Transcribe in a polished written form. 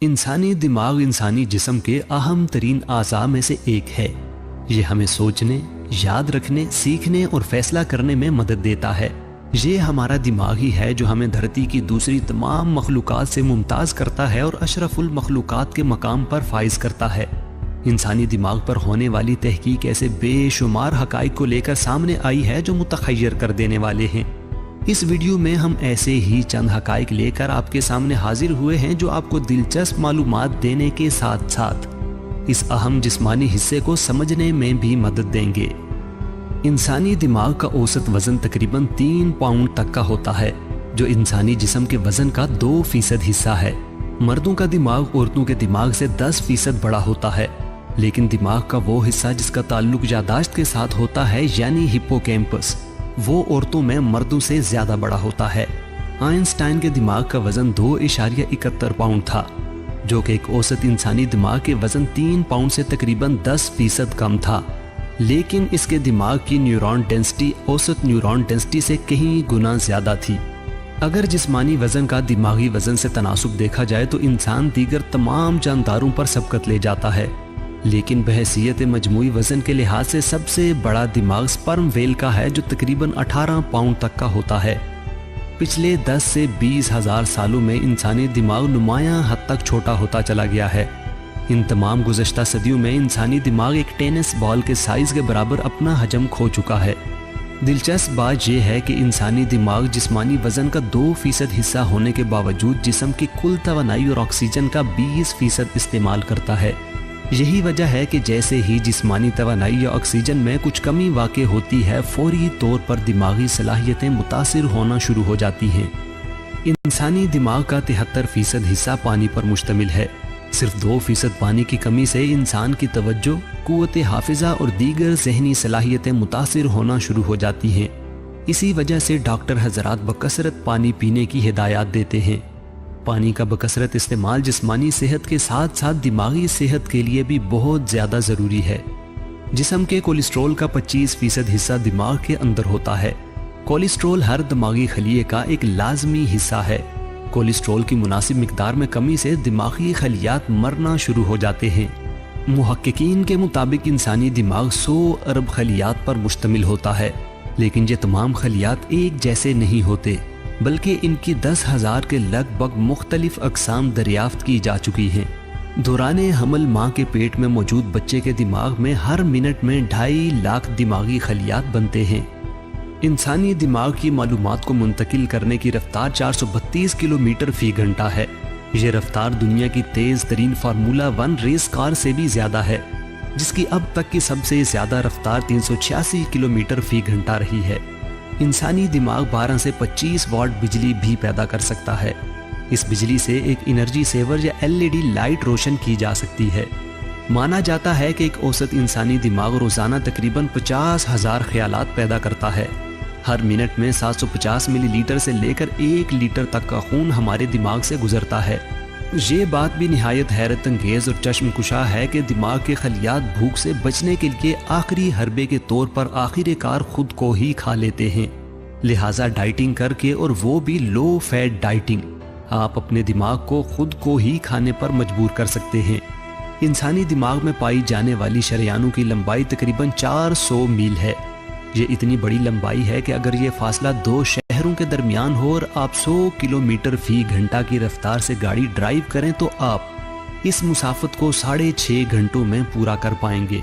इंसानी दिमाग इंसानी जिस्म के अहम तरीन आज़ा में से एक है। ये हमें सोचने, याद रखने, सीखने और फैसला करने में मदद देता है। ये हमारा दिमाग ही है जो हमें धरती की दूसरी तमाम मखलूक़ात से मुमताज़ करता है और अशरफुल मखलूक़ात के मकाम पर फाइज करता है। इंसानी दिमाग पर होने वाली तहकीक ऐसे बेशुमार हक़ाइक़ को लेकर सामने आई है जो मुतखय्यर कर देने वाले हैं। इस वीडियो में हम ऐसे ही चंद हक़ाइक़ लेकर आपके सामने हाजिर हुए हैं जो आपको दिलचस्प मालूमात देने के साथ साथ इस अहम जिस्मानी हिस्से को समझने में भी मदद देंगे। इंसानी दिमाग का औसत वजन तकरीबन 3 पाउंड तक का होता है, जो इंसानी जिस्म के वजन का 2% हिस्सा है। मर्दों का दिमाग औरतों के दिमाग से 10% बड़ा होता है, लेकिन दिमाग का वो हिस्सा जिसका ताल्लुक यादाश्त के साथ होता है यानी हिप्पोकैम्पस, वो औरतों में मर्दों से ज्यादा बड़ा होता है। आइंस्टाइन के दिमाग का वजन 2.71 पाउंड था, जो कि एक औसत इंसानी दिमाग के वजन 3 पाउंड से तकरीबन 10% कम था। लेकिन इसके दिमाग की न्यूरॉन डेंसिटी औसत न्यूरॉन डेंसिटी से कहीं गुना ज्यादा थी। अगर जिस्मानी वजन का दिमागी वजन से तनासुब देखा जाए तो इंसान दीगर तमाम जानदारों पर सबकत ले जाता है, लेकिन बहैसियत मजमूई वजन के लिहाज से सबसे बड़ा दिमाग स्पर्म वेल का है, जो तकरीबन 18 पाउंड तक का होता है। पिछले 10 से 20 हजार सालों में इंसानी दिमाग नुमायां हद तक छोटा होता चला गया है। इन तमाम गुज़श्ता सदियों में इंसानी दिमाग एक टेनिस बॉल के साइज के बराबर अपना हजम खो चुका है। दिलचस्प बात यह है कि इंसानी दिमाग जिस्मानी वजन का 2% हिस्सा होने के बावजूद जिस्म की कुल तवानाई और ऑक्सीजन का 20% इस्तेमाल करता है। यही वजह है कि जैसे ही जिस्मानी तवानाई या ऑक्सीजन में कुछ कमी वाक़ई होती है, फौरी तौर पर दिमागी सलाहियतें मुतासिर होना शुरू हो जाती हैं। इंसानी दिमाग का 73% हिस्सा पानी पर मुश्तमिल है। सिर्फ 2% पानी की कमी से इंसान की तवज्जो, कुव्वत हाफिजा और दीगर ज़हनी सलाहियतें मुतासिर होना शुरू हो जाती हैं। इसी वजह से डॉक्टर हजरात बकसरत पानी पीने की हिदायत देते हैं। पानी का बकसरत इस्तेमाल जिस्मानी सेहत के साथ साथ दिमागी सेहत के लिए भी बहुत ज़्यादा ज़रूरी है। जिस्म के कोलेस्ट्रॉल का 25% हिस्सा दिमाग के अंदर होता है। कोलेस्ट्रॉल हर दिमागी खलिए का एक लाजमी हिस्सा है। कोलेस्ट्रॉल की मुनासिब मिकदार में कमी से दिमागी खलियात मरना शुरू हो जाते हैं। मुहक्किकीन के मुताबिक इंसानी दिमाग 100 अरब खलियात पर मुश्तमिल होता है, लेकिन ये तमाम खलियात एक जैसे नहीं होते, बल्कि इनकी 10,000 के लगभग मुख्तलिफ अक़साम दरियाफ्त की जा चुकी हैं। दौराने हमल माँ के पेट में मौजूद बच्चे के दिमाग में हर मिनट में 2.5 लाख दिमागी खलियात बनते हैं। इंसानी दिमाग की मालूमात को मुंतकिल करने की रफ्तार 432 किलोमीटर फी घंटा है। ये रफ्तार दुनिया की तेज़ तरीन फार्मूला 1 रेस कार से भी ज़्यादा है, जिसकी अब तक की सबसे ज़्यादा रफ्तार 386 किलोमीटर फी घंटा रही है। इंसानी दिमाग 12 से 25 वाट बिजली भी पैदा कर सकता है। इस बिजली से एक एनर्जी सेवर या LED लाइट रोशन की जा सकती है। माना जाता है कि एक औसत इंसानी दिमाग रोज़ाना तकरीबन 50,000 ख्यालात पैदा करता है। हर मिनट में 750 मिलीलीटर से लेकर 1 लीटर तक का खून हमारे दिमाग से गुजरता है। ये बात भी निहायत हैरत अंगेज़ और चश्मकुशा है कि दिमाग के खलियात भूख से बचने के लिए आखिरी हरबे के तौर पर आखिरकार खुद को ही खा लेते हैं। लिहाजा डाइटिंग करके, और वो भी लो फैट डाइटिंग, आप अपने दिमाग को खुद को ही खाने पर मजबूर कर सकते हैं। इंसानी दिमाग में पाई जाने वाली शरेयानों की लंबाई तकरीबन 400 मील है। ये इतनी बड़ी लंबाई है कि अगर ये फासला 2 शहरों के दरमियान हो और आप 100 किलोमीटर फी घंटा की रफ्तार से गाड़ी ड्राइव करें तो आप इस मुसाफत को 6.5 घंटों में पूरा कर पाएंगे।